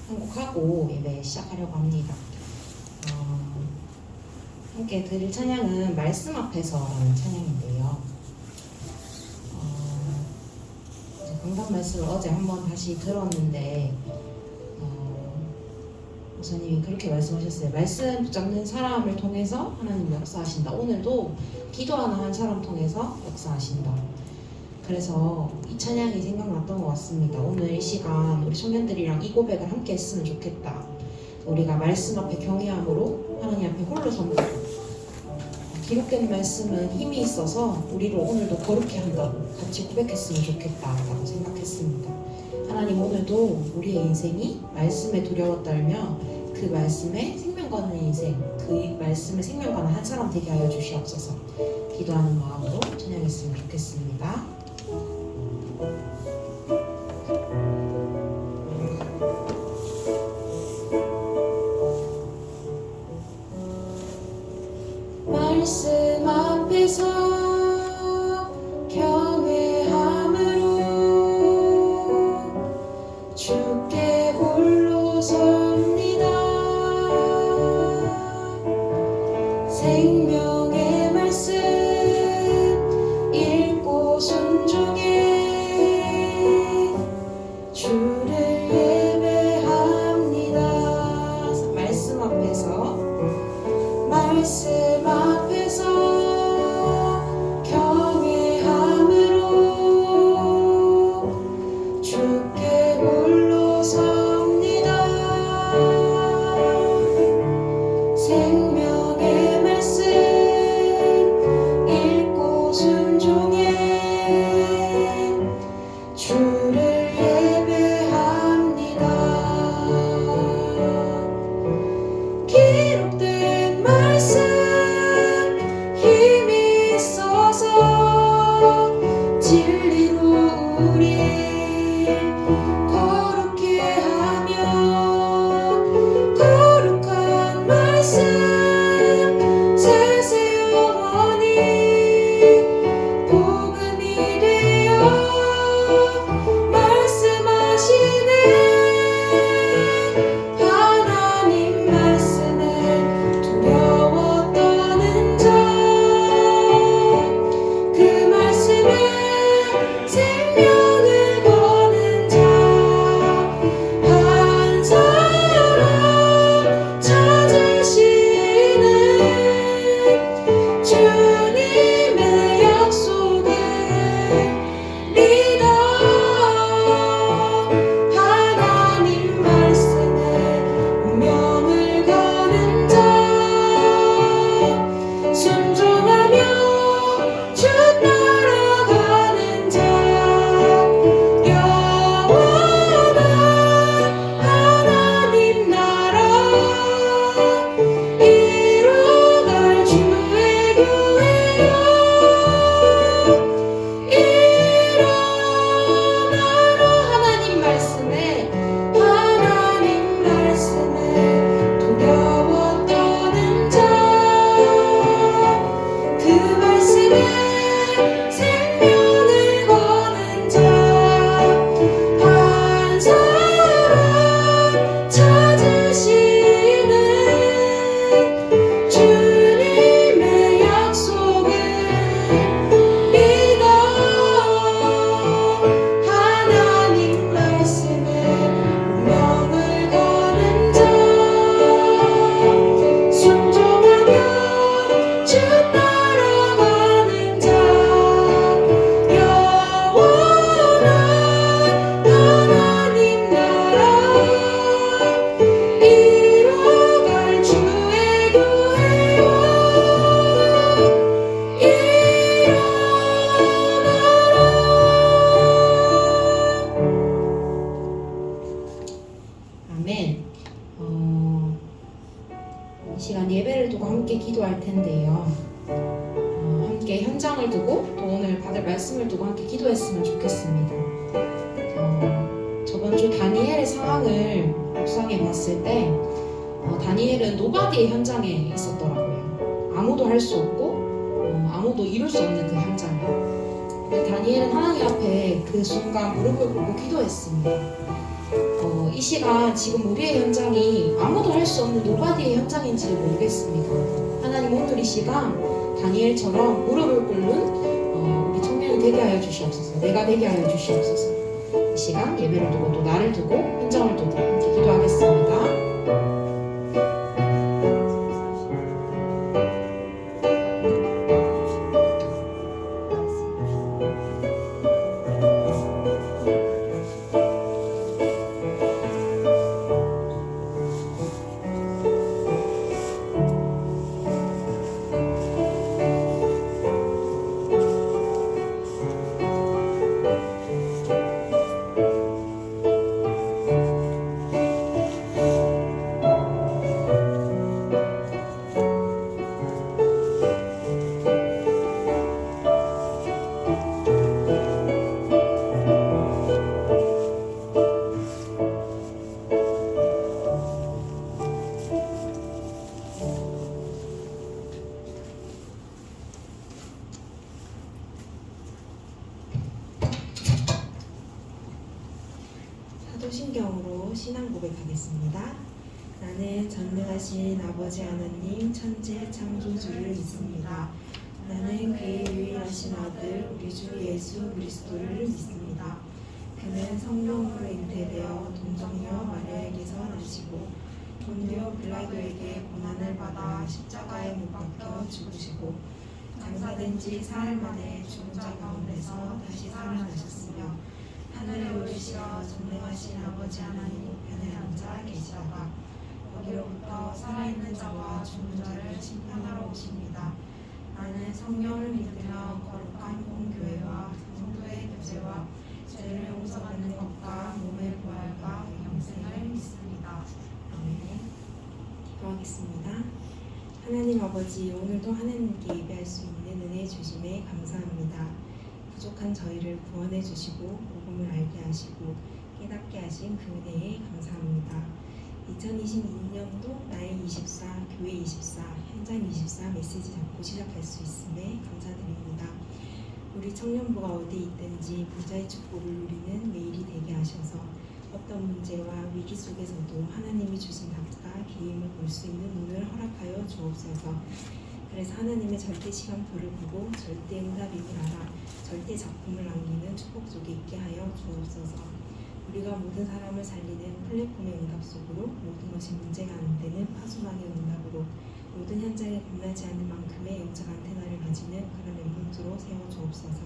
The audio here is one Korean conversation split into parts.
한 곡 하고 예배 시작하려고 합니다. 함께 드릴 찬양은 말씀 앞에서라는 찬양인데요. 강단 말씀을 어제 한번 다시 들었는데 목사님이 그렇게 말씀하셨어요. 말씀 붙잡는 사람을 통해서 하나님 역사하신다. 오늘도 기도하는 한 사람 통해서 역사하신다. 그래서 이 찬양이 생각났던 것 같습니다. 오늘 이 시간 우리 청년들이랑 이 고백을 함께 했으면 좋겠다. 우리가 말씀 앞에 경외함으로 하나님 앞에 홀로 선다. 기록된 말씀은 힘이 있어서 우리를 오늘도 거룩해 한다고 같이 고백했으면 좋겠다라고 생각했습니다. 하나님 오늘도 우리의 인생이 말씀에 두려워 떨며 그 말씀에 생명 거는 인생, 그 말씀에 생명 거는 한 사람 되게 하여 주시옵소서. 기도하는 마음으로 찬양했으면 좋겠습니다. 말씀 앞에서 경외함으로 주께 홀로 섭니다. 생명의 말씀 읽고 순종해 주를 예배합니다. 말씀 앞에서 경외함으로 주께 홀로 섭니다. 생명의 말씀 읽고 순종해 주를 예배합니다. 기록된 말씀 힘이 있어서 진리로 우리 거룩해 하며 거룩한 말씀 세세 영원히 복음이 되어 말씀하시네. 하나님 말씀을 두려워 떠는 자 그 말씀에 생명을 거는 자 한 사람 찾으시는 주님의 약속을 믿어. 하나님 말씀에 운명을 거는 자 순종하며 주 따라가는 자 영원한 하나님 나라 이루갈 주의 교회여 일어나라. 하나님 말씀에 두려워 떠는 자 그 말씀에 생명을 거는 자 한 사람 찾으시는 주님의 약속을 믿어. 하나님 말씀에 운명을 거는 자 순종하며 주 따라가는 자 영원한 하나님 나라 이루갈 주의 교회여 아멘. 이 시간 예배를 두고 함께 기도할 텐데요. 함께 현장을 두고 또 오늘 받을 말씀을 두고 함께 기도했으면 좋겠습니다. 저번 주 다니엘의 상황을 묵상해 봤을 때 다니엘은 노바디의 현장에 있었더라고요. 아무도 할 수 없고 아무도 이룰 수 없는 그 현장에. 근데 다니엘은 하나님 앞에 그 순간 무릎을 꿇고 기도했습니다. 이 시간 지금 우리의 현장이 아무도 할 수 없는 노바디의 현장인지 모르겠습니다. 하나님 오늘 이 시간 다니엘처럼 무릎을 꿇는 우리 청년이 되게 하여 주시옵소서. 내가 되게 하여 주시옵소서. 이 시간 예배를 두고 또 나를 두고 현장을 두고 함께 기도하겠습니다. 사도신경으로 신앙 고백하겠습니다. 나는 전능하신 아버지 하나님 천재 창조주를 믿습니다. 나는 그의 유일하신 아들 우리 주 예수 그리스도를 믿습니다. 그는 성령으로 잉태되어 동정녀 마리아에게서 나시고 본디오 빌라도에게 고난을 받아 십자가에 못 박혀 죽으시고 장사된 지 사흘 만에 죽은 자 가운데서 다시 살아나셨으며 하늘에 오르시어 전능하신 아버지 하나님 우편에 앉아 계시다가 거기로부터 살아있는 자와 죽은 자를 심판하러 오십니다. 나는 성령을 믿으며 거룩한 공교회와 성도의 교제와 죄를 용서받는 것과 몸의 부활과 영생을 믿습니다. 아멘. 기도하겠습니다. 하나님 아버지, 오늘도 하나님께 예배할 수 있는 은혜 주심에 감사합니다. 부족한 저희를 구원해 주시고 복음을 알게 하시고 깨닫게 하신 그 은혜에 감사합니다. 2022년도 나의 24, 교회 24, 현장 24 메시지 잡고 시작할 수 있음에 감사드립니다. 우리 청년부가 어디 있든지 부자의 축복을 누리는 매일이 되게 하셔서 어떤 문제와 위기 속에서도 하나님이 주신 답과 기임을 볼 수 있는 눈을 허락하여 주옵소서. 그래서 하나님의 절대 시간표를 보고 절대 응답임을 알아 절대 작품을 남기는 축복 속에 있게 하여 주옵소서. 우리가 모든 사람을 살리는 플랫폼의 응답 속으로 모든 것이 문제가 안 되는 파수망의 응답으로 모든 현장에 겁나지 않는 만큼의 영적 안테나를 가지는 그런 랩몬트로 세워주옵소서.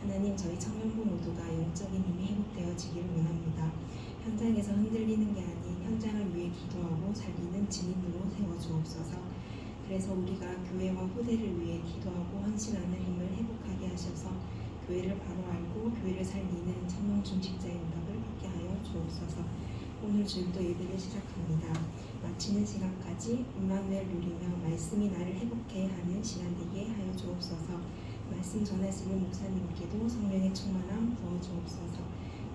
하나님, 저희 청년부 모두가 영적인 힘이 회복되어지기를 원합니다. 현장에서 흔들리는 게 아닌 현장을 위해 기도하고 살리는 증인으로 세워주옵소서. 그래서 우리가 교회와 후대를 위해 기도하고 헌신하는 힘을 회복하게 하셔서 교회를 바로 알고 교회를 살리는 청년 중직자의 응답을 받게 하여 주옵소서. 오늘 주일도 예배를 시작합니다. 마치는 시간까지 임마누엘 누리며 말씀이 나를 회복해 하는 시간 되게 하여 주옵소서. 말씀 전하시는 목사님께도 성령의 충만함 부어 주옵소서.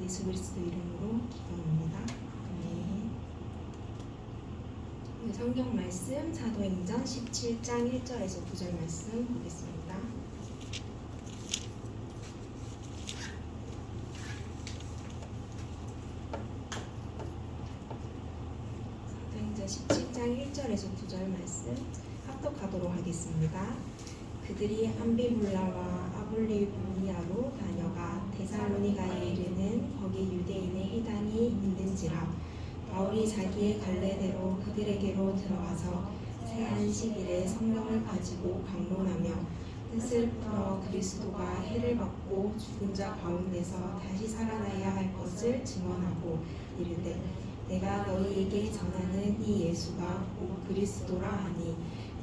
예수 그리스도 이름으로 기도합니다. 아멘. 성경 말씀 사도행전 17장 1절에서 9절 말씀 보겠습니다. 사도행전 17장 1절에서 9절 말씀 합독하도록 하겠습니다. 그들이 암비불라와 아볼리보니아로 다녀가 데살로니가에 이르는 거기 유대인의 회당이 있는지라 바울이 자기의 갈래대로 그들에게로 들어가서 새 안식일에 성령을 가지고 강론하며 뜻을 풀어 그리스도가 해를 받고 죽은 자 가운데서 다시 살아나야 할 것을 증언하고 이르되 내가 너희에게 전하는 이 예수가 곧 그리스도라 하니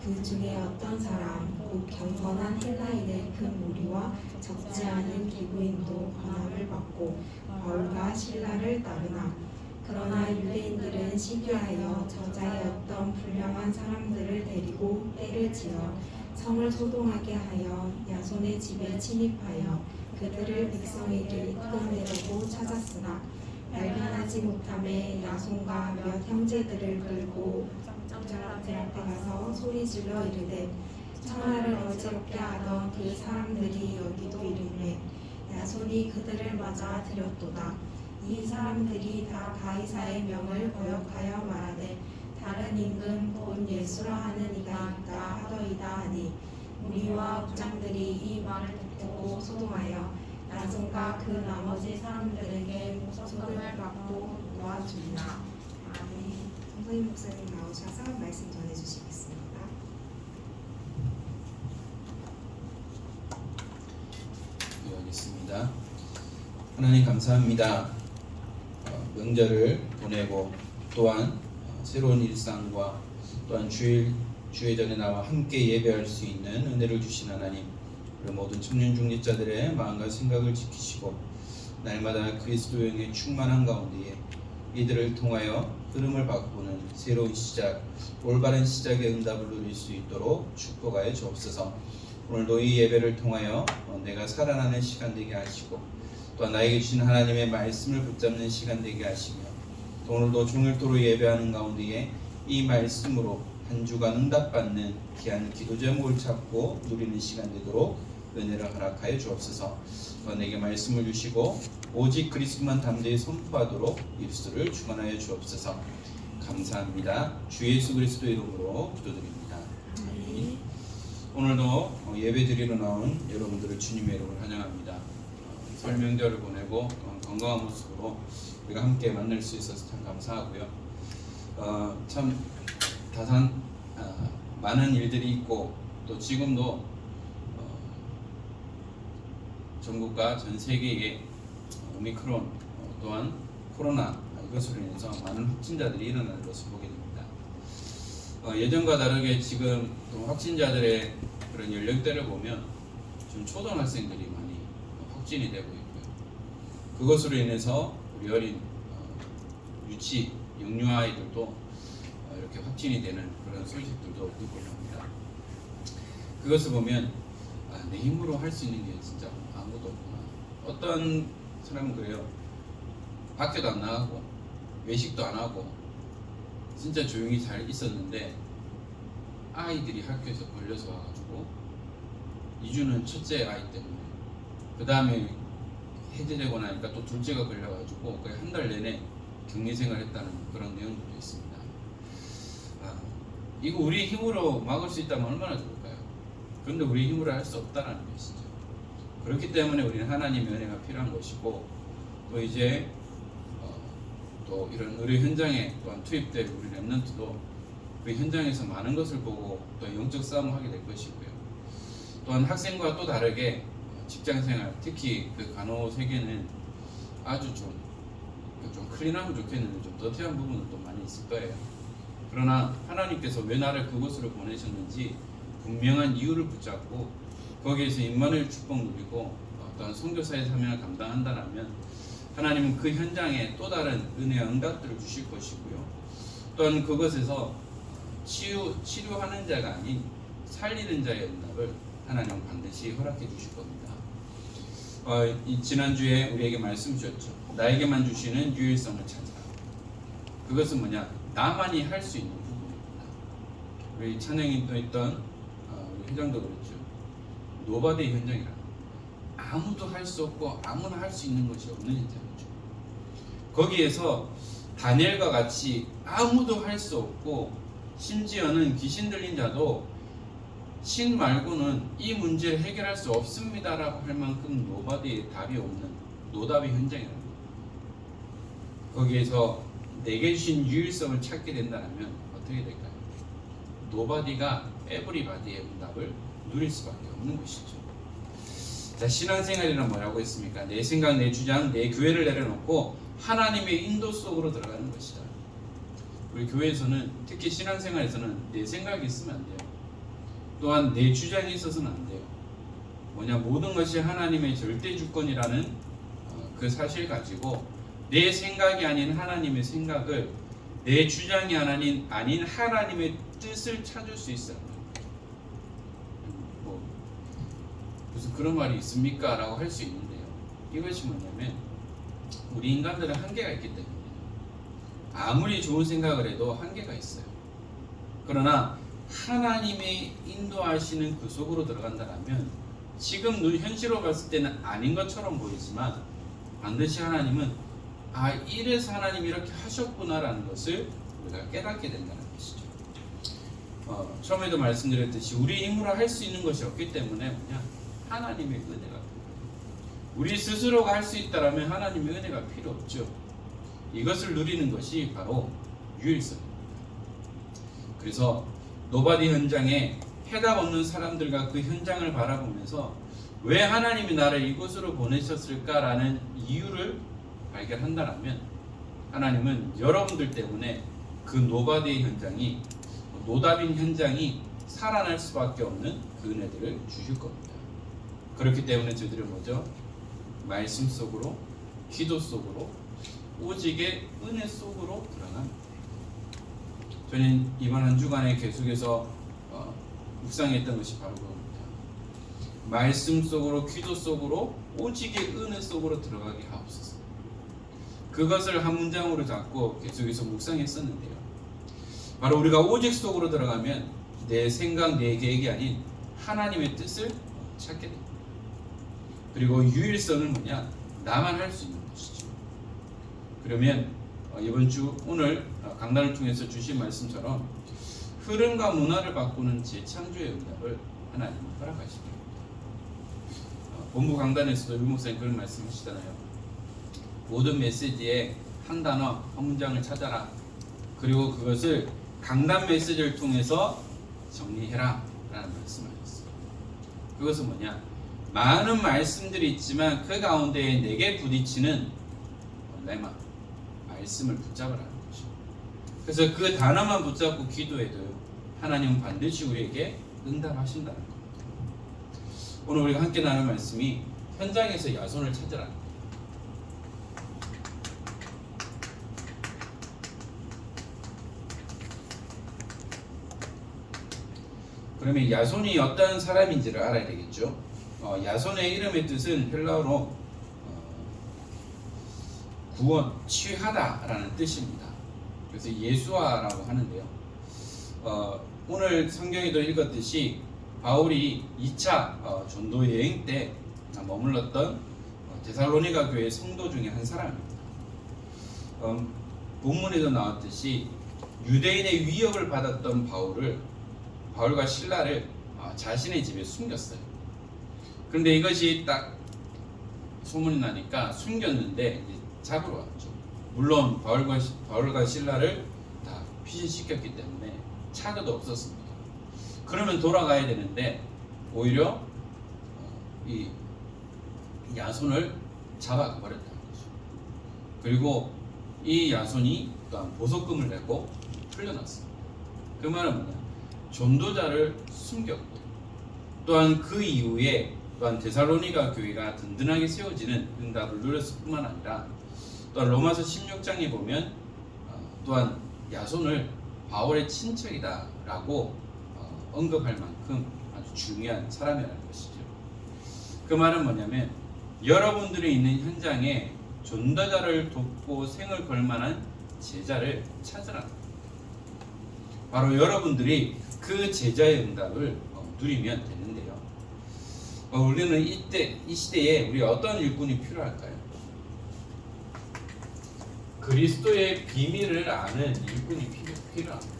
그 중에 어떤 사람 곧 경건한 헬라인의 큰 무리와 적지 않은 기부인도 권함을 받고 바울과 실라를 따르나 그러나 유대인들은 시기하여 저자의 어떤 불량한 사람들을 데리고 때를 지어 성을 소동하게 하여 야손의 집에 침입하여 그들을 백성에게 이끌어내려고 찾았으나 발견하지 못함에 야손과 몇 형제들을 끌고 장자들 앞에 가서 소리질러 이르되 천하를 어지럽게 하던 그 사람들이 여기도 이르매 야손이 그들을 맞아 들였도다. 이 사람들이 다 가이사의 명을 거역하여 말하되 다른 임금 곧 예수라 하는 이가 있다 하더이다 하니 무리와 국장들이 이 말을 듣고 소동하여 야손과 그 나머지 사람들에게 소금을 받고 놓아줍니다. 아멘. 정선임 목사님 나오셔서 말씀 전해주시겠습니다. 기도하겠습니다. 하나님 감사합니다. 명절을 보내고 또한 새로운 일상과 또한 주일 전에 나와 함께 예배할 수 있는 은혜를 주신 하나님, 우리 모든 청년 중직자들의 마음과 생각을 지키시고 날마다 그리스도의 영에 충만한 가운데에 이들을 통하여 흐름을 바꾸는 새로운 시작, 올바른 시작의 응답을 누릴 수 있도록 축복하여 주옵소서. 오늘도 이 예배를 통하여 내가 살아나는 시간 되게 하시고 또한 나에게 주신 하나님의 말씀을 붙잡는 시간 되게 하시며 또 오늘도 종일토록 예배하는 가운데에 이 말씀으로 한 주간 응답받는 귀한 기도 제목을 찾고 누리는 시간 되도록 은혜를 허락하여 주옵소서. 또한 내게 말씀을 주시고 오직 그리스도만 담대히 선포하도록 입술을 충만하여 주옵소서. 감사합니다. 주 예수 그리스도 이름으로 기도드립니다. 아멘. 오늘도 예배 드리러 나온 여러분들을 주님의 이름으로 환영합니다. 설 명절을 보내고 건강한 모습으로 우리가 함께 만날 수 있어서 참 감사하고요. 참 다산 많은 일들이 있고 또 지금도 전국과 전 세계에 오미크론 또한 코로나 이것으로 인해서 많은 확진자들이 일어나는 것을 보게 됩니다. 예전과 다르게 지금 또 확진자들의 그런 연령대를 보면 좀 초등학생들이 많이 확진이 되고 있고요. 그것으로 인해서 우리 어린 유치, 영유 아이들도 이렇게 확진이 되는 그런 소식들도 듣고 합니다. 그것을 보면 내 힘으로 할 수 있는 게 진짜 아무것도 없구나. 어떤 사람은 그래요. 밖에도 안 나가고 외식도 안 하고 진짜 조용히 잘 있었는데 아이들이 학교에서 걸려서 와가지고 2주는 첫째 아이 때문에 그 다음에 해제되고 나니까 또 둘째가 걸려가지고 거의 한 달 내내 격리생활 했다는 그런 내용들도 있습니다. 이거 우리 힘으로 막을 수 있다면 얼마나 좋을까요? 그런데 우리 힘으로 할 수 없다는 것이죠. 그렇기 때문에 우리는 하나님의 은혜가 필요한 것이고 또 이제 또 이런 의료 현장에 또한 투입될 우리 렘넌트도 그 현장에서 많은 것을 보고 또 영적 싸움을 하게 될 것이고요. 또한 학생과 또 다르게 직장생활, 특히 그 간호 세계는 아주 좀 클린하면 좋겠는데 좀 더티한 부분은 많이 있을 거예요. 그러나 하나님께서 왜 나를 그곳으로 보내셨는지 분명한 이유를 붙잡고 거기에서 임마누엘 축복 누리고 또한 선교사의 사명을 감당한다면 하나님은 그 현장에 또 다른 은혜와 응답들을 주실 것이고요. 또한 그것에서 치료하는 자가 아닌 살리는 자의 응답을 하나님은 반드시 허락해 주실 겁니다. 지난주에 우리에게 말씀 주셨죠. 나에게만 주시는 유일성을 찾으라. 그것은 뭐냐? 나만이 할 수 있는 부분입니다. 우리 찬양이 또 있던 우리 회장도 그랬죠. 노바데이 현장이라 아무도 할 수 없고 아무나 할 수 있는 것이 없는 현장이죠. 거기에서 다니엘과 같이 아무도 할 수 없고 심지어는 귀신 들린 자도 신 말고는 이 문제를 해결할 수 없습니다라고 할 만큼 노바디의 답이 없는 노답의 현장이라는 거예요. 거기에서 내게 주신 유일성을 찾게 된다면 어떻게 될까요? 노바디가 에브리바디의 응답을 누릴 수밖에 없는 것이죠. 자, 신앙생활이란 뭐라고 했습니까? 내 생각, 내 주장, 내 교회를 내려놓고 하나님의 인도 속으로 들어가는 것이다. 우리 교회에서는 특히 신앙생활에서는 내 생각이 있으면 안 돼요. 또한 내 주장이 있어서는 안 돼요. 뭐냐, 모든 것이 하나님의 절대 주권이라는 그 사실 가지고 내 생각이 아닌 하나님의 생각을 내 주장이 아닌 하나님의 뜻을 찾을 수 있어요. 무슨 그런 말이 있습니까? 라고 할 수 있는데요. 이것이 뭐냐면 우리 인간들은 한계가 있기 때문에 아무리 좋은 생각을 해도 한계가 있어요. 그러나 하나님이 인도하시는 그 속으로 들어간다면 지금 현실로 봤을 때는 아닌 것처럼 보이지만 반드시 하나님은 아, 이래서 하나님이 이렇게 하셨구나라는 것을 우리가 깨닫게 된다는 것이죠. 처음에도 말씀드렸듯이 우리 힘으로 할 수 있는 것이 없기 때문에 그냥 하나님의 은혜가 필요해요. 우리 스스로가 할 수 있다라면 하나님의 은혜가 필요 없죠. 이것을 누리는 것이 바로 유일성입니다. 그래서 노바디 현장에 해답 없는 사람들과 그 현장을 바라보면서 왜 하나님이 나를 이곳으로 보내셨을까라는 이유를 발견한다면 하나님은 여러분들 때문에 그 노바디의 현장이, 노답인 현장이 살아날 수밖에 없는 그 은혜들을 주실 겁니다. 그렇기 때문에 저희들은 뭐죠? 말씀 속으로, 기도 속으로, 오직의 은혜 속으로 들어갑니다. 저는 이번 한 주간에 계속해서 묵상했던 것이 바로 그겁니다. 말씀 속으로, 기도 속으로, 오직의 은혜 속으로 들어가게 하옵소서. 그것을 한 문장으로 잡고 계속해서 묵상했었는데요. 바로 우리가 오직 속으로 들어가면 내 생각, 내 계획이 아닌 하나님의 뜻을 찾게 됩니다. 그리고 유일성은 뭐냐? 나만 할 수 있는 것이죠. 그러면 이번 주 오늘 강단을 통해서 주신 말씀처럼 흐름과 문화를 바꾸는 재창조의 응답을 하나님은 허락하십니다. 본부 강단에서도 유 목사님 그런 말씀하시잖아요. 모든 메시지에 한 단어, 한 문장을 찾아라. 그리고 그것을 강단 메시지를 통해서 정리해라 라는 말씀을 하셨어요. 그것은 뭐냐? 많은 말씀들이 있지만 그 가운데에 내게 부딪히는 렘마, 말씀을 붙잡으라는 것이죠. 그래서 그 단어만 붙잡고 기도해도 하나님은 반드시 우리에게 응답하신다는 겁니다. 오늘 우리가 함께 나눈 말씀이 현장에서 야손을 찾으라는 거예요. 그러면 야손이 어떤 사람인지를 알아야 되겠죠. 야손의 이름의 뜻은 헬라어로 구원, 취하다라는 뜻입니다. 그래서 예수아라고 하는데요. 오늘 성경에도 읽었듯이 바울이 2차 전도 여행 때 머물렀던 데살로니가 교회 성도 중에 한 사람입니다. 본문에도 나왔듯이 유대인의 위협을 받았던 바울과 실라를 자신의 집에 숨겼어요. 그런데 이것이 딱 소문이 나니까 숨겼는데 이제 잡으러 왔죠. 물론 바울과 실라를 다 피신시켰기 때문에 차도도 없었습니다. 그러면 돌아가야 되는데 오히려 이 야손을 잡아버렸다는 거죠. 그리고 이 야손이 또한 보석금을 내고 풀려났습니다. 그 말은 뭐냐? 전도자를 숨겼고 또한 그 이후에 또한 데살로니가 교회가 든든하게 세워지는 응답을 누렸을 뿐만 아니라 또한 로마서 16장에 보면 또한 야손을 바울의 친척이다라고 언급할 만큼 아주 중요한 사람이라는 것이죠. 그 말은 뭐냐면 여러분들이 있는 현장에 전도자를 돕고 생을 걸 만한 제자를 찾으라. 바로 여러분들이 그 제자의 응답을 누리면 되는데요. 우리는 이 시대에 우리 어떤 일꾼이 필요할까요? 그리스도의 비밀을 아는 일꾼이 필요합니다.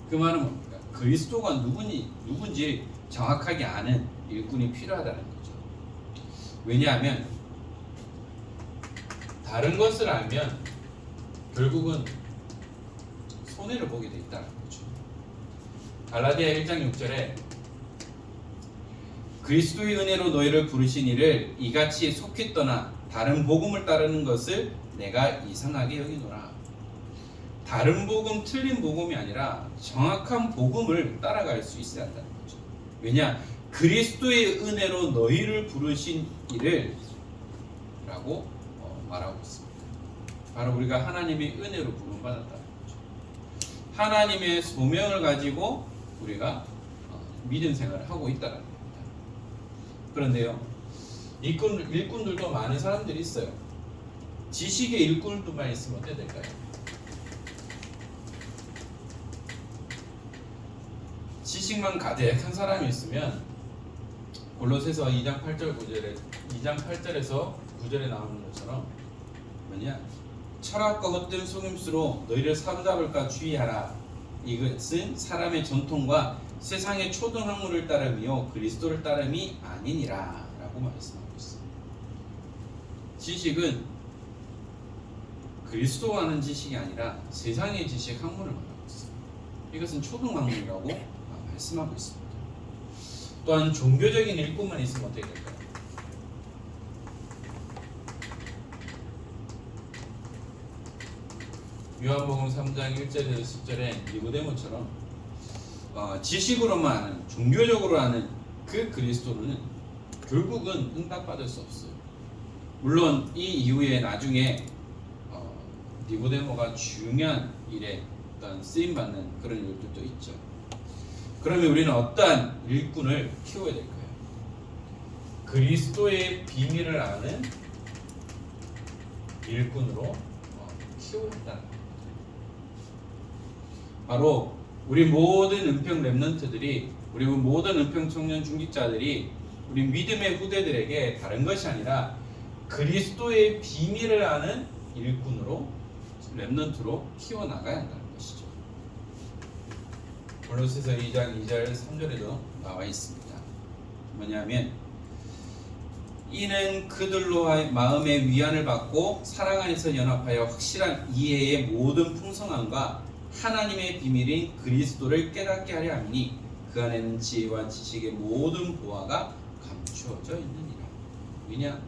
그 말은 뭡니까? 그리스도가 누군지 정확하게 아는 일꾼이 필요하다는 거죠. 왜냐하면 다른 것을 알면 결국은 손해를 보게 돼 있다는 거죠. 갈라디아 1장 6절에 그리스도의 은혜로 너희를 부르신 이를 이같이 속히 떠나 다른 복음을 따르는 것을 내가 이상하게 여기노라. 다른 복음, 틀린 복음이 아니라 정확한 복음을 따라갈 수 있어야 한다는 거죠. 왜냐? 그리스도의 은혜로 너희를 부르신 이를 라고 말하고 있습니다. 바로 우리가 하나님의 은혜로 부름받았다는 거죠. 하나님의 소명을 가지고 우리가 믿음 생활을 하고 있다는 겁니다. 그런데요, 일꾼들도 많은 사람들이 있어요. 지식의 일꾼들만 있으면 어떻게 될까요? 지식만 가득한 사람이 있으면 골로새서 2장 8절에서 9절에 나오는 것처럼 뭐냐? 철학과 헛된 속임수로 너희를 사로잡을까 주의하라. 이것은 사람의 전통과 세상의 초등학문을 따름이요 그리스도를 따름이 아니니라 라고 말씀하고 있습니다. 지식은 그리스도가 하는 지식이 아니라 세상의 지식 학문을 말하고 있습니다. 이것은 초등학문이라고 말씀하고 있습니다. 또한 종교적인 일꾼만 있으면 어떻게 될까요? 요한복음 3장 1절에서 10절에 니고데모처럼 지식으로만 아는, 종교적으로 아는 그 그리스도는 결국은 응답받을 수 없어요. 물론 이 이후에 나중에 니고데모가 중요한 일에 어떤 쓰임받는 그런 일들도 있죠. 그러면 우리는 어떠한 일꾼을 키워야 될까요? 그리스도의 비밀을 아는 일꾼으로 키워야 한다는 겁니다. 바로 우리 모든 은평 렘넌트들이, 우리 모든 은평 청년 중직자들이 우리 믿음의 후대들에게 다른 것이 아니라 그리스도의 비밀을 아는 일꾼으로, 렘넌트로 키워나가야 한다는 것이죠. 골로새서 2장 2절 3절에도 나와 있습니다. 뭐냐면 이는 그들로 마음의 위안을 받고 사랑 안에서 연합하여 확실한 이해의 모든 풍성함과 하나님의 비밀인 그리스도를 깨닫게 하려 함이니 그 안에는 지혜와 지식의 모든 보화가 감추어져 있느니라. 왜냐?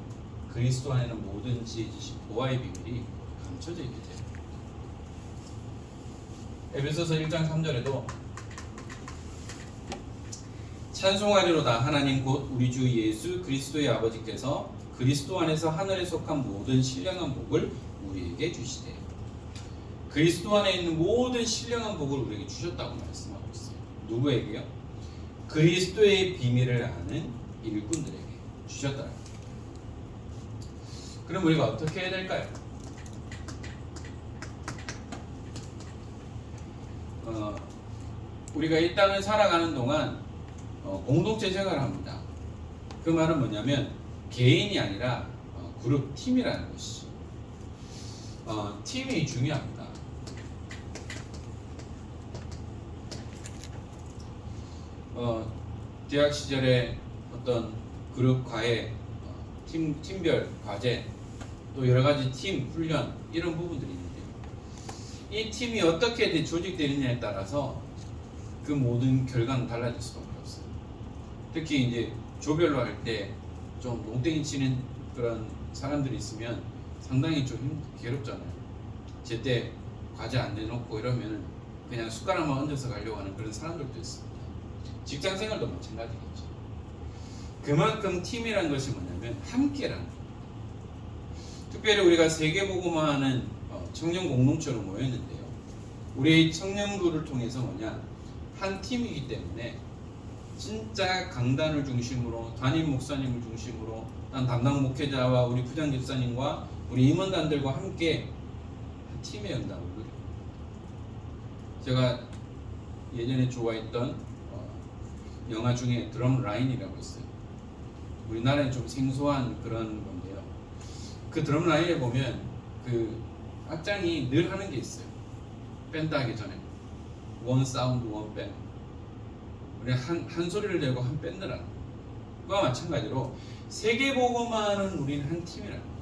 그리스도 안에는 모든 지혜, 지식, 보화의 비밀이 감춰져 있기 때문에. 에베소서 1장 3절에도 찬송하리로다 하나님 곧 우리 주 예수 그리스도의 아버지께서 그리스도 안에서 하늘에 속한 모든 신령한 복을 우리에게 주시되, 그리스도 안에 있는 모든 신령한 복을 우리에게 주셨다고 말씀하고 있어요. 누구에게요? 그리스도의 비밀을 아는 일꾼들에게 주셨다. 그럼 우리가 어떻게 해야 될까요? 우리가 이 땅을 살아가는 동안 공동체 생활을 합니다. 그 말은 뭐냐면 개인이 아니라 그룹, 팀이라는 것이죠. 팀이 중요합니다. 대학 시절에 어떤 그룹 과외, 팀별 과제, 또 여러 가지 팀 훈련 이런 부분들이 있는데요. 이 팀이 어떻게 조직되느냐에 따라서 그 모든 결과는 달라질 수밖에 없어요. 특히 이제 조별로 할 때 좀 농땡이 치는 그런 사람들이 있으면 상당히 좀 괴롭잖아요. 제때 과제 안 내놓고 이러면 그냥 숟가락만 얹어서 가려고 하는 그런 사람들도 있습니다. 직장 생활도 마찬가지겠죠. 그만큼 팀이라는 것이 뭐냐면 함께라는 거예요. 특별히 우리가 세계복음화하는 청년 공동체로 모였는데요. 우리 청년부를 통해서 뭐냐, 한 팀이기 때문에 진짜 강단을 중심으로, 담임 목사님을 중심으로, 담당 목회자와 우리 부장 집사님과 우리 임원단들과 함께 한 팀의 연단을 누립니다. 제가 예전에 좋아했던 영화 중에 드럼 라인이라고 있어요. 우리나라에 좀 생소한 그런 건데요. 그 드럼 라인에 보면 그 악장이 늘 하는 게 있어요. 밴드 하기 전에 원 사운드 원 밴드, 우리 한 소리를 내고 한 밴드라는 거와 마찬가지로 세계복음화는 우리는 한 팀이라는 거예요.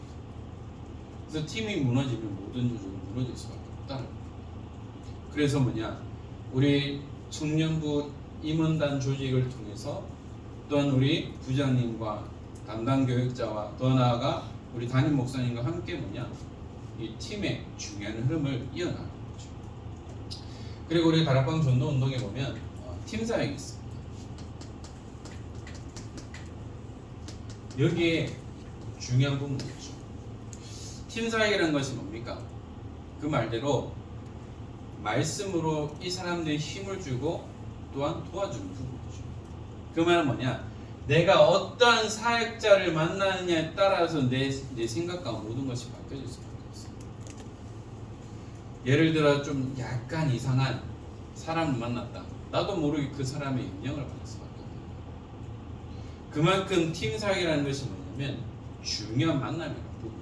그래서 팀이 무너지면 모든 조직은 무너질 수밖에 없다는 거예요. 그래서 뭐냐, 우리 청년부 임원단 조직을 통해서 또한 우리 부장님과 담당 교육자와 더 나아가 우리 담임 목사님과 함께 뭐냐, 이 팀의 중요한 흐름을 이어나가는 거죠. 그리고 우리 다락방 전도 운동에 보면 팀 사역이 있습니다. 여기에 중요한 부분이 있죠. 팀 사역이라는 것이 뭡니까? 그 말대로 말씀으로 이 사람들이 힘을 주고 또한 도와주는 부분이죠. 그 말은 뭐냐? 내가 어떠한 사역자를 만나느냐에 따라서 내 생각과 모든 것이 바뀌어질 수밖에 없어요. 예를 들어 좀 약간 이상한 사람을 만났다. 나도 모르게 그 사람의 영향을 받을 수밖에 없는 거예요. 그만큼 팀 사역이라는 것이 뭐냐면 중요한 만남이라는 부분.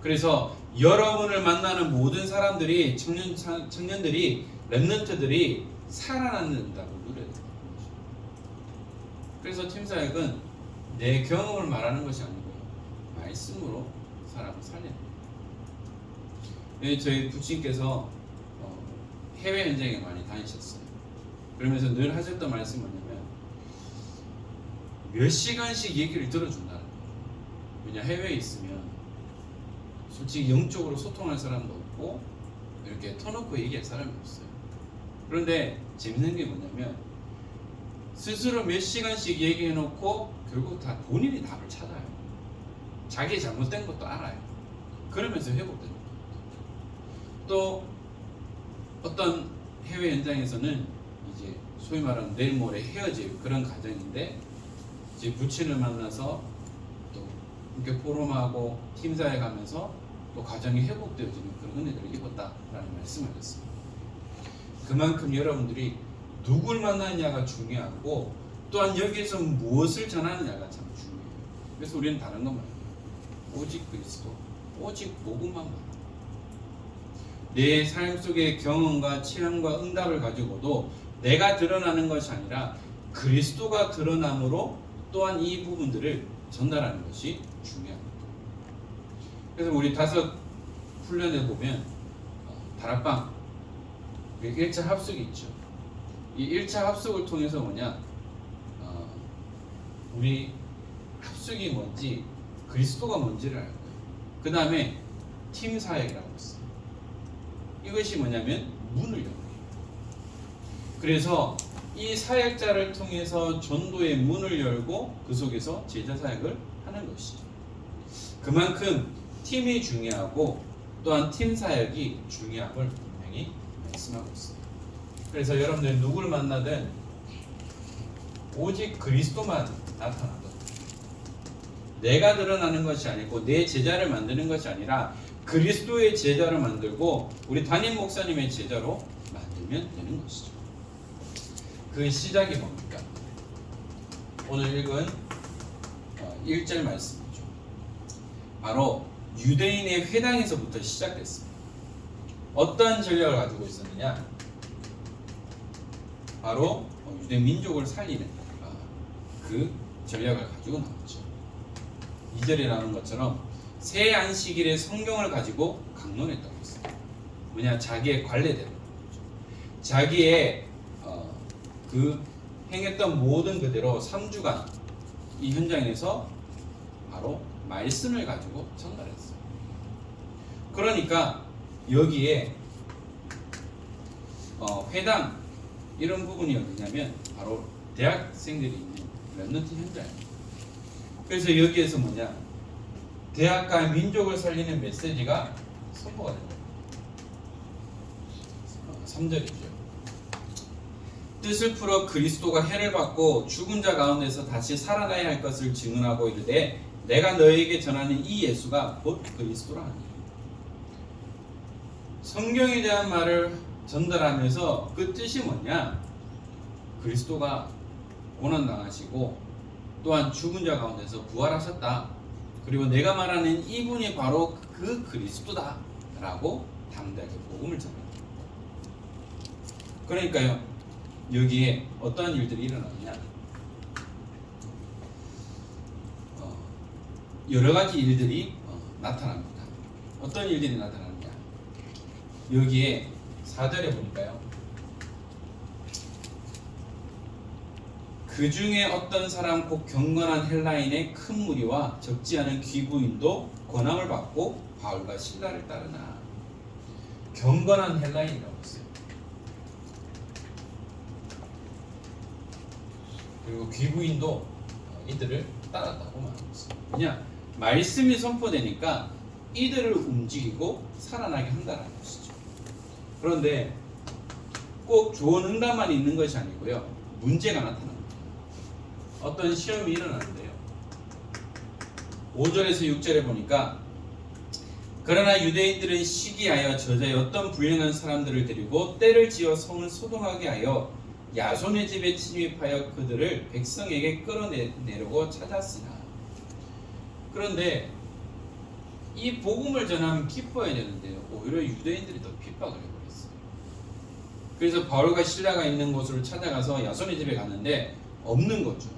그래서 여러분을 만나는 모든 사람들이 청년들이 렘넌트들이 살아난다고 누려야 됩니다. 그래서 팀사역은 내 경험을 말하는 것이 아니고요, 말씀으로 사람을 살려야 됩니다. 저희 부친께서 해외 현장에 많이 다니셨어요. 그러면서 늘 하셨던 말씀이 뭐냐면 몇 시간씩 얘기를 들어준다는 거예요. 왜냐, 해외에 있으면 솔직히 영적으로 소통할 사람도 없고 이렇게 터놓고 얘기할 사람이 없어요. 그런데 재밌는 게 뭐냐면 스스로 몇 시간씩 얘기해놓고 결국 다 본인이 답을 찾아요. 자기 잘못된 것도 알아요. 그러면서 회복되는 거예요. 또 어떤 해외 현장에서는 이제 소위 말하는 내일 모레 헤어질 그런 가정인데 이제 부친을 만나서 또 이렇게 포럼하고 팀사에 가면서 또 가정이 회복되어지는 그런 은혜들을 입었다라는 말씀하셨습니다. 그만큼 여러분들이 누굴 만나느냐가 중요하고 또한 여기에서 무엇을 전하느냐가 참 중요해요. 그래서 우리는 다른 것 말이에요. 오직 그리스도, 오직 복음만 말해요. 내 삶 속의 경험과 체험과 응답을 가지고도 내가 드러나는 것이 아니라 그리스도가 드러남으로 또한 이 부분들을 전달하는 것이 중요합니다. 그래서 우리 5 훈련에 보면 다락방 1차 합숙이 있죠. 이 1차 합숙을 통해서 뭐냐, 우리 합숙이 뭔지 그리스도가 뭔지를 알고요. 그 다음에 팀 사역이라고 했어요. 이것이 뭐냐면 문을 여는 거예요. 그래서 이 사역자를 통해서 전도의 문을 열고 그 속에서 제자 사역을 하는 것이죠. 그만큼 팀이 중요하고 또한 팀 사역이 중요함을 분명히 말씀하고 있습니다. 그래서 여러분들 누구를 만나든 오직 그리스도만 나타나거든요. 내가 드러나는 것이 아니고 내 제자를 만드는 것이 아니라 그리스도의 제자를 만들고 우리 담임 목사님의 제자로 만들면 되는 것이죠. 그 시작이 뭡니까? 오늘 읽은 1절 말씀이죠. 바로 유대인의 회당에서부터 시작됐습니다. 어떠한 전략을 가지고 있었느냐? 바로 유대 민족을 살리는 그 전략을 가지고 나왔죠. 2절에 나오는 것처럼 새 안식일의 성경을 가지고 강론했다고 했어요. 뭐냐, 자기의 관례대로, 자기의 그 행했던 모든 그대로 3주간 이 현장에서 바로 말씀을 가지고 전달했어요. 그러니까 여기에 회당 이런 부분이 어디냐면 바로 대학생들이 있는 렘넌트 현장입니다. 그래서 여기에서 뭐냐, 대학과 민족을 살리는 메시지가 선포가 됩니다. 3절이죠. 뜻을 풀어 그리스도가 해를 받고 죽은 자 가운데서 다시 살아나야 할 것을 증언하고 이르되 내가 너에게 전하는 이 예수가 곧 그리스도라 하니. 성경에 대한 말을 전달하면서 그 뜻이 뭐냐, 그리스도가 고난당하시고 또한 죽은 자 가운데서 부활하셨다. 그리고 내가 말하는 이분이 바로 그 그리스도다 라고 담대하게 복음을 전합니다. 그러니까요, 여기에 어떠한 일들이 일어나느냐, 여러 가지 일들이 나타납니다. 어떤 일들이 나타나느냐, 여기에 4절에 보니까요, 그 중에 어떤 사람 곧 경건한 헬라인의 큰 무리와 적지 않은 귀부인도 권함을 받고 바울과 실라를 따르나. 경건한 헬라인이라고 했어요. 그리고 귀부인도 이들을 따랐다고 말하고 있어요. 그냥 말씀이 선포되니까 이들을 움직이고 살아나게 한다는 것이죠. 그런데 꼭 좋은 응답만 있는 것이 아니고요, 문제가 나타납니다. 어떤 시험이 일어나는데요, 5절에서 6절에 보니까 그러나 유대인들은 시기하여 저자의 어떤 불량한 사람들을 데리고 때를 지어 성을 소동하게 하여 야손의 집에 침입하여 그들을 백성에게 끌어내려고 찾았으나. 그런데 이 복음을 전하면 기뻐해야 되는데요. 오히려 유대인들이 더 핍박을 해버렸어요. 그래서 바울과 실라가 있는 곳으로 찾아가서 야손의 집에 갔는데 없는 거죠.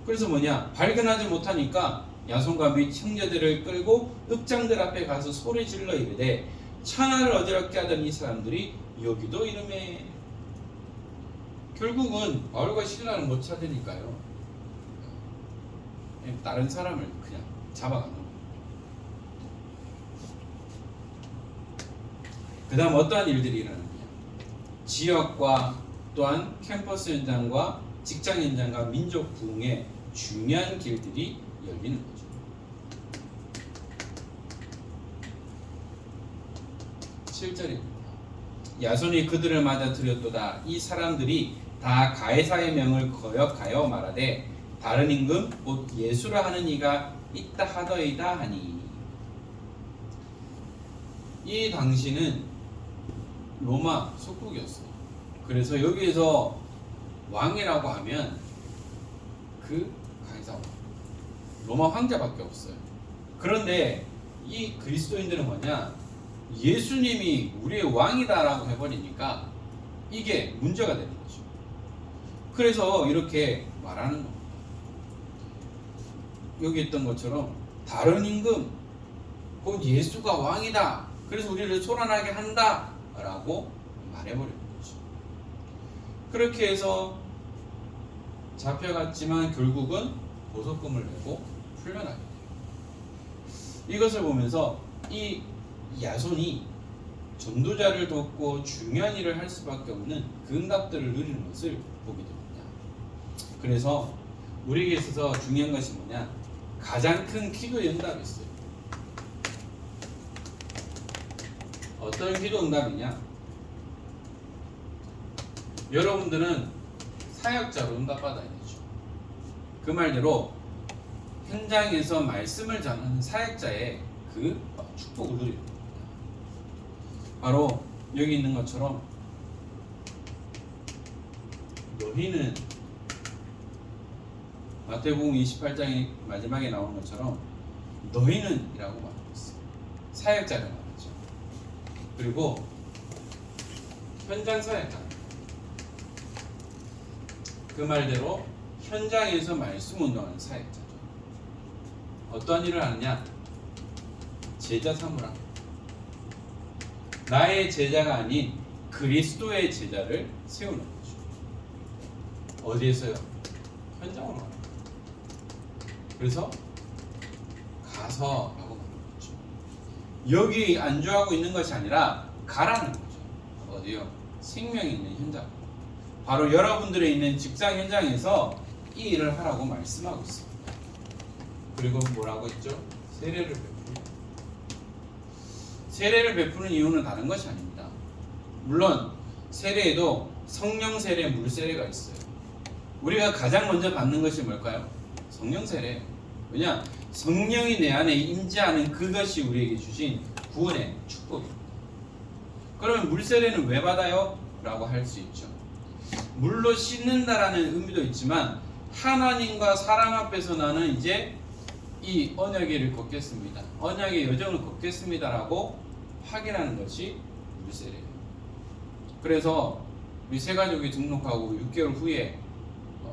그래서 뭐냐? 발견하지 못하니까 야손과 및 형제들을 끌고 읍장들 앞에 가서 소리 질러 이르되 천하를 어지럽게 하던 이 사람들이 여기도 이름에. 결국은 바울과 실라는 못 찾으니까요. 다른 사람을 그냥 잡아가는 거예요. 그 다음 어떠한 일들이 일어나느냐. 지역과 또한 캠퍼스 현장과 직장 현장과 민족 부흥의 중요한 길들이 열리는 거죠. (7절입니다) 야손이 그들을 맞아들였도다. 이 사람들이 다 가이사의 명을 거역하여 말하되 다른 임금 곧 예수라 하는 이가 있다 하더이다 하니. 이 당시는 로마 속국이었어요. 그래서 여기에서 왕이라고 하면 그 가이사 왕, 로마 황제밖에 없어요. 그런데 이 그리스도인들은 뭐냐? 예수님이 우리의 왕이다라고 해버리니까 이게 문제가 되는 거죠. 그래서 이렇게 말하는 겁니다. 여기 있던 것처럼 다른 임금 곧 예수가 왕이다. 그래서 우리를 소란하게 한다 라고 말해버리는 거죠. 그렇게 해서 잡혀갔지만 결국은 보석금을 내고 풀려나게 돼요. 이것을 보면서 이 야손이 전도자를 돕고 중요한 일을 할 수밖에 없는 그 응답들을 누리는 것을 보게 됩니다. 그래서 우리에게 있어서 중요한 것이 뭐냐? 가장 큰 기도의 응답이 있어요. 어떤 기도 응답이냐? 여러분들은 사역자로 응답받아야 되죠. 그 말대로 현장에서 말씀을 전하는 사역자의 그 축복을 누리는 겁니다. 바로 여기 있는 것처럼 너희는 마태복음 28장의 마지막에 나오는 것처럼 너희는 이라고 말하고 있어요. 사역자를 말하죠. 그리고 현장 사역자, 그 말대로 현장에서 말씀 운동하는 사역자죠. 어떠한 일을 하느냐? 제자 삼으라. 나의 제자가 아닌 그리스도의 제자를 세우는 거죠. 어디에서요? 현장으로 가는 거예요. 그래서 가서라고 말하는 거죠. 여기 안주하고 있는 것이 아니라 가라는 거죠. 어디요? 생명이 있는 현장. 바로 여러분들의 있는 직장 현장에서 이 일을 하라고 말씀하고 있습니다. 그리고 뭐라고 했죠? 세례를 베푸는. 세례를 베푸는 이유는 다른 것이 아닙니다. 물론 세례에도 성령 세례, 물 세례가 있어요. 우리가 가장 먼저 받는 것이 뭘까요? 성령 세례. 왜냐? 성령이 내 안에 임재하는 그것이 우리에게 주신 구원의 축복입니다. 그러면 물 세례는 왜 받아요? 라고 할 수 있죠. 물로 씻는다라는 의미도 있지만 하나님과 사람 앞에서 나는 이제 이 언약의 길을 걷겠습니다. 언약의 여정을 걷겠습니다라고 확인하는 것이 물세례예요. 그래서 우리 세 가족이 등록하고 6개월 후에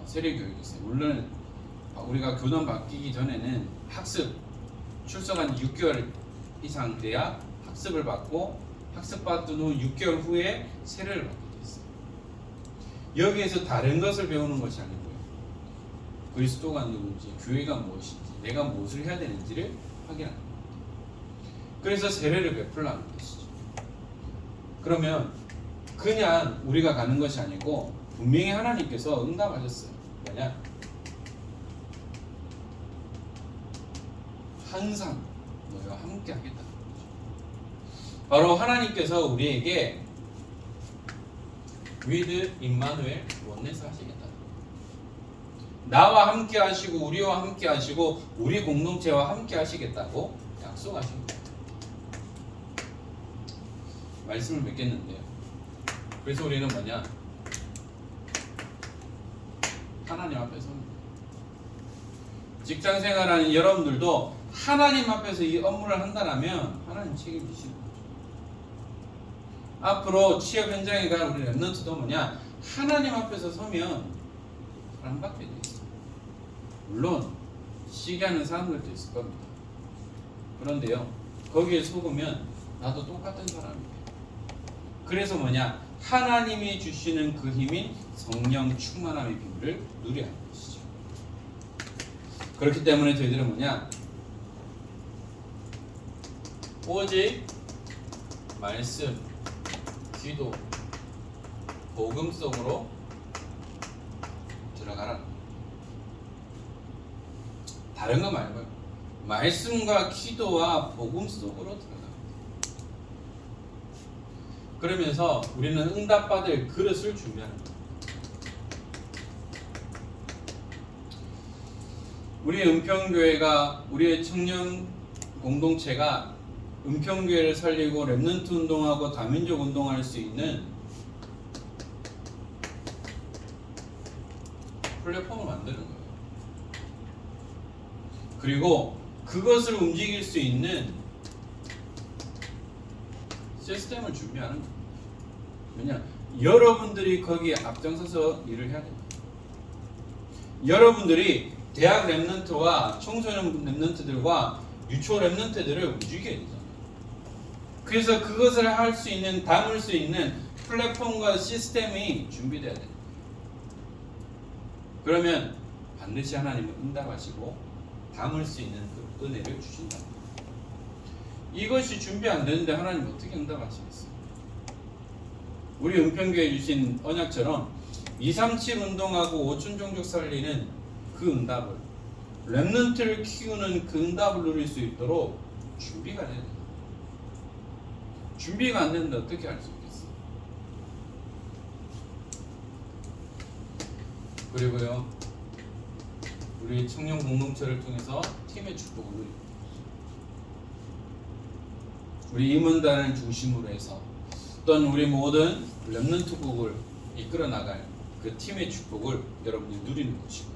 세례 교육이 있어요. 물론 우리가 교단 바뀌기 전에는 학습 출석한 6개월 이상 돼야 학습을 받고 학습받은 후 6개월 후에 세례를 받게 됐어요. 여기에서 다른 것을 배우는 것이 아니고요. 그리스도가 누군지, 교회가 무엇인지, 내가 무엇을 해야 되는지를 확인하는 겁니다. 그래서 세례를 베풀라는 것이죠. 그러면 그냥 우리가 가는 것이 아니고 분명히 하나님께서 응답하셨어요. 뭐냐? 항상 너희와 함께 하겠다는 거죠. 바로 하나님께서 우리에게 with 임마누엘 원내스 하시겠다. 나와 함께 하시고 우리와 함께 하시고 우리 공동체와 함께 하시겠다고 약속하신 거예요. 말씀을 맺겠는데요. 그래서 우리는 뭐냐? 하나님 앞에 섭니다. 직장 생활하는 여러분들도 하나님 앞에서 이 업무를 한다면 하나님 책임지시는 거죠. 앞으로 취업 현장에 간 우리 랩런트도 뭐냐? 하나님 앞에서 서면 사랑받게 돼 있어요. 물론 시기하는 사람들도 있을 겁니다. 그런데요, 거기에 속으면 나도 똑같은 사람이에요. 그래서 뭐냐? 하나님이 주시는 그 힘인 성령 충만함의 비밀을 누려야 하는 것이죠. 그렇기 때문에 저희들은 뭐냐? 오직 말씀, 기도, 복음 속으로 들어가라. 다른 거 말고요. 말씀과 기도와 복음 속으로 들어가. 그러면서 우리는 응답받을 그릇을 준비하는 거예요. 우리 은평교회가, 우리의 청년 공동체가 은평교회를 살리고 랩넌트 운동하고 다민족 운동할 수 있는 플랫폼을 만드는 거예요. 그리고 그것을 움직일 수 있는 시스템을 준비하는 거예요. 왜냐? 여러분들이 거기에 앞장서서 일을 해야 됩니다. 여러분들이 대학 랩넌트와 청소년 랩넌트들과 유초 랩넌트들을 움직여야 되잖아요. 그래서 그것을 할 수 있는, 담을 수 있는 플랫폼과 시스템이 준비돼야 됩니다. 그러면 반드시 하나님은 응답하시고 담을 수 있는 그 은혜를 주신다. 이것이 준비 안 되는데 하나님 어떻게 응답하시겠어요? 우리 은평교회 주신 언약처럼 237 운동하고 5천 종족 살리는 그 응답을, 랩넌트를 키우는 그 응답을 누릴 수 있도록 준비가 돼야 돼요. 준비가 안 되는데 어떻게 할 수 있겠어요? 그리고요, 우리 청년 공동체를 통해서 팀의 축복을 누립니다. 우리 임원단을 중심으로 해서 또는 우리 모든 랩넌트국을 이끌어 나갈 그 팀의 축복을 여러분들이 누리는 것이고요.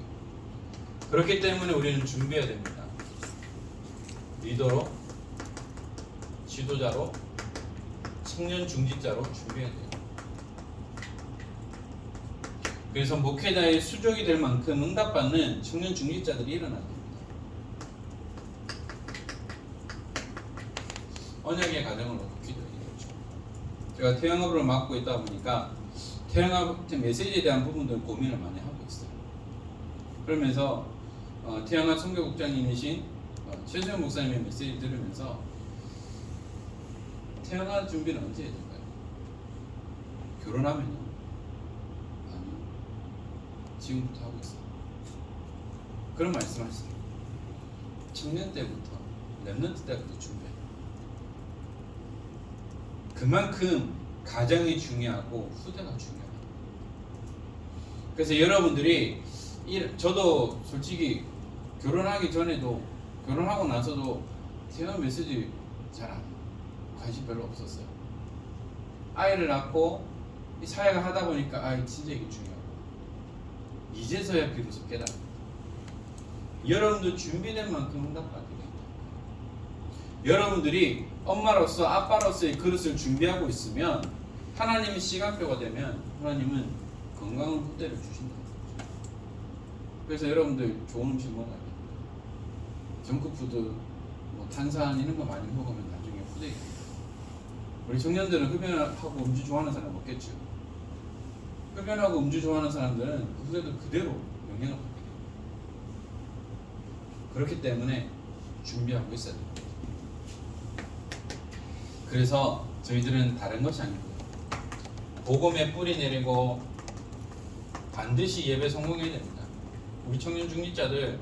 그렇기 때문에 우리는 준비해야 됩니다. 리더로, 지도자로, 청년 중직자로 준비해야 돼요. 그래서 목회자의 수족이 될 만큼 응답받는 청년 중직자들이 일어나야 됩니다. 언약의 가정을 놓고 기도해야죠. 제가 태영업을 맡고 있다 보니까 태영업 메시지에 대한 부분들 고민을 많이 하고 있어요. 그러면서 태영업 선교국장님이신 최수영 목사님의 메시지 들으면서 태영업 준비는 언제 해야 될까요? 결혼하면요? 아니요. 지금부터 하고 있어요. 그런 말씀하시죠. 청년 때부터, 랩넌트 때부터 준비해요. 그만큼 가정이 중요하고 후대가 중요해요. 그래서 여러분들이 저도 솔직히 결혼하기 전에도, 결혼하고 나서도 태영 메시지 잘 관심 별로 없었어요. 아이를 낳고 이 사회가 하다 보니까 진짜 이게 중요하고 이제서야 비로소 깨달아요. 여러분도 준비된 만큼 응답받게 됩니다. 여러분들이 엄마로서 아빠로서의 그릇을 준비하고 있으면 하나님이 시간표가 되면 하나님은 건강한 후대를 주신다. 그래서 여러분들 좋은 음식 먹어야 돼요. 정크푸드, 탄산 이런 거 많이 먹으면 나중에 후대가 돼요. 우리 청년들은 흡연하고 음주 좋아하는 사람 없겠죠. 흡연하고 음주 좋아하는 사람들은 그 후대도 그대로 영향을 받게 돼요. 그렇기 때문에 준비하고 있어야 돼요. 그래서 저희들은 다른 것이 아니고요. 복음에 뿌리 내리고 반드시 예배 성공해야 됩니다. 우리 청년 중직자들,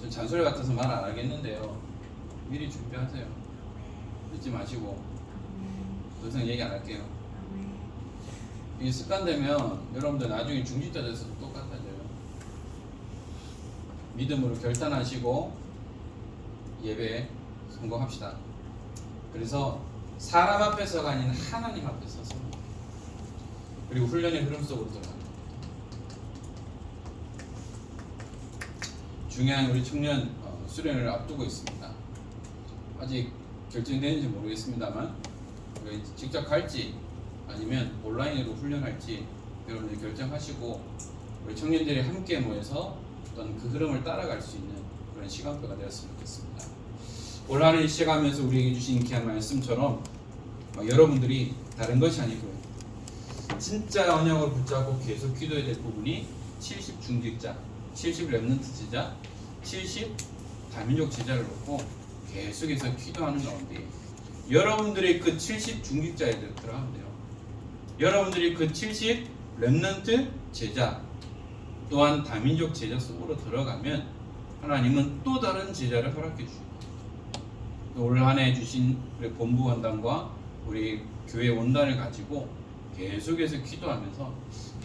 저 잔소리 같아서 말 안 하겠는데요. 미리 준비하세요. 잊지 마시고. 더 이상 얘기 안 할게요. 이게 습관되면 여러분들 나중에 중직자 돼서 똑같아져요. 믿음으로 결단하시고 예배에 성공합시다. 그래서 사람 앞에서가 아닌 하나님 앞에 서서, 그리고 훈련의 흐름 속으로 들어가는 겁니다. 중요한 우리 청년 수련회를 앞두고 있습니다. 아직 결정되는지 모르겠습니다만 우리 직접 갈지 아니면 온라인으로 훈련할지 여러분들이 결정하시고 우리 청년들이 함께 모여서 어떤 그 흐름을 따라갈 수 있는 그런 시간표가 되었으면 좋겠습니다. 올 한해 시작하면서 우리에게 주신 귀한 말씀처럼 여러분들이 다른 것이 아니고요. 진짜 언약을 붙잡고 계속 기도해야 될 부분이 70 중직자, 70 렘넌트 제자, 70 다민족 제자를 놓고 계속해서 기도하는 가운데 여러분들이 그 70 중직자에 들어가면 돼요. 여러분들이 그 70 렘넌트 제자 또한 다민족 제자 속으로 들어가면 하나님은 또 다른 제자를 허락해 주십니다. 올 한 해 주신 우리 본부 원단과 우리 교회 원단을 가지고 계속해서 기도하면서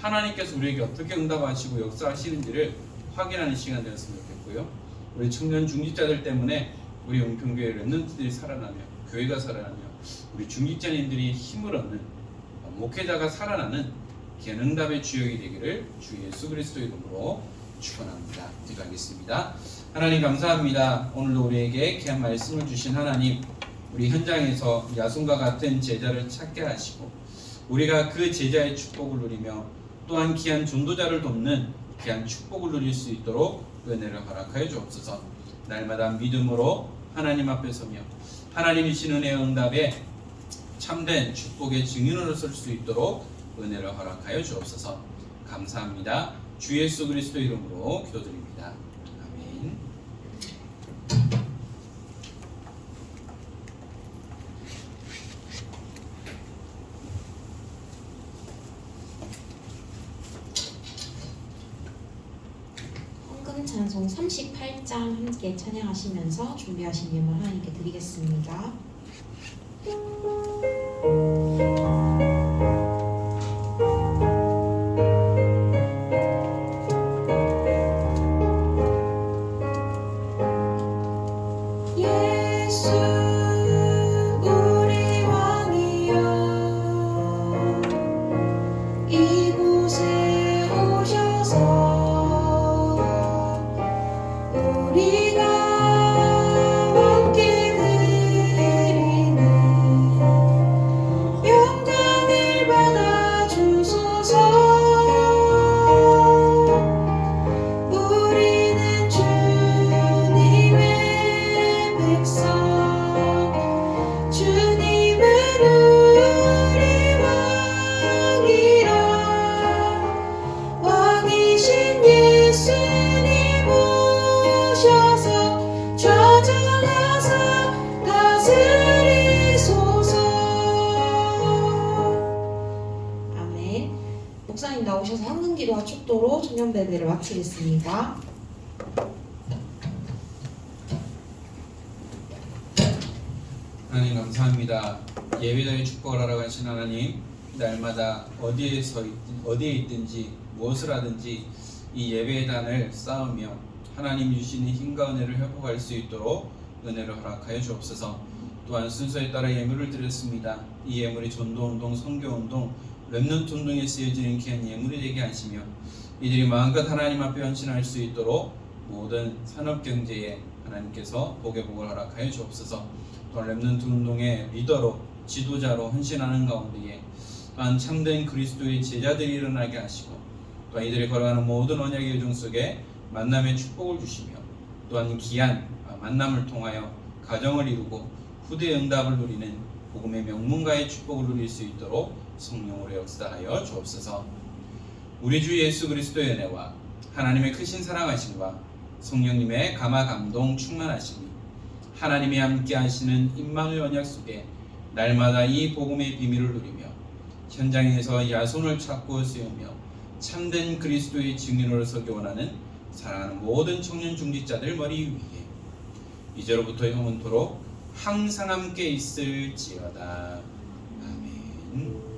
하나님께서 우리에게 어떻게 응답하시고 역사하시는지를 확인하는 시간 되었으면 좋겠고요. 우리 청년 중직자들 때문에 우리 은평교회 렘넌트들이 살아나며 교회가 살아나며 우리 중직자님들이 힘을 얻는 목회자가 살아나는 귀한 응답의 주역이 되기를 주 예수 그리스도의 이름으로 축원합니다. 기도하겠습니다. 하나님 감사합니다. 오늘도 우리에게 귀한 말씀을 주신 하나님, 우리 현장에서 야손과 같은 제자를 찾게 하시고 우리가 그 제자의 축복을 누리며 또한 귀한 전도자를 돕는 귀한 축복을 누릴 수 있도록 은혜를 허락하여 주옵소서. 날마다 믿음으로 하나님 앞에 서며 하나님이 주신 은혜의 응답에 참된 축복의 증인으로 설 수 있도록 은혜를 허락하여 주옵소서. 감사합니다. 주 예수 그리스도 이름으로 기도드립니다. 아멘. 헌금 찬송 38장 함께 찬양하시면서 준비하신 예물 하나님께 드리겠습니다. 예수 우리 왕이여 이곳에 오셔서 우리가 함께 드리는 영광을 받아 주소서. 우리는 주님의 백성, 주님은 우리 왕이라. 왕이신 예수님 오셔서 좌정하사 다스리소서. 아멘. 목사님 나오셔서 헌금기도와 축도로 청년배들을 마치겠습니다. 하나님 감사합니다. 예배자의 축복을 하러 가신 하나님, 날마다 어디에 있든지 무엇을 하든지 이 예배단을 쌓으며 하나님 주시는 힘과 은혜를 회복할 수 있도록 은혜를 허락하여 주옵소서. 또한 순서에 따라 예물을 드렸습니다. 이 예물이 전도운동, 선교운동, 렘넌트 운동에 쓰여지는 귀한 예물이 되게 하시며 이들이 마음껏 하나님 앞에 헌신할 수 있도록 모든 산업경제에 하나님께서 복의 복을 허락하여 주옵소서. 또한 렘넌트 운동의 리더로 지도자로 헌신하는 가운데에 또한 참된 그리스도의 제자들이 일어나게 하시고 또한 이들이 걸어가는 모든 언약의 여정 속에 만남의 축복을 주시며 또한 귀한 만남을 통하여 가정을 이루고 후대의 응답을 누리는 복음의 명문가의 축복을 누릴 수 있도록 성령으로 역사하여 주옵소서. 우리 주 예수 그리스도의 은혜와 하나님의 크신 사랑하심과 성령님의 감화 감동 충만하심이 하나님이 함께 하시는 임마누엘 언약 속에 날마다 이 복음의 비밀을 누리며 현장에서 야손을 찾고 세우며 참된 그리스도의 증인으로 서기 원하는 사랑하는 모든 청년 중직자들 머리 위에 이제로부터 영원토록 항상 함께 있을지어다. 아멘.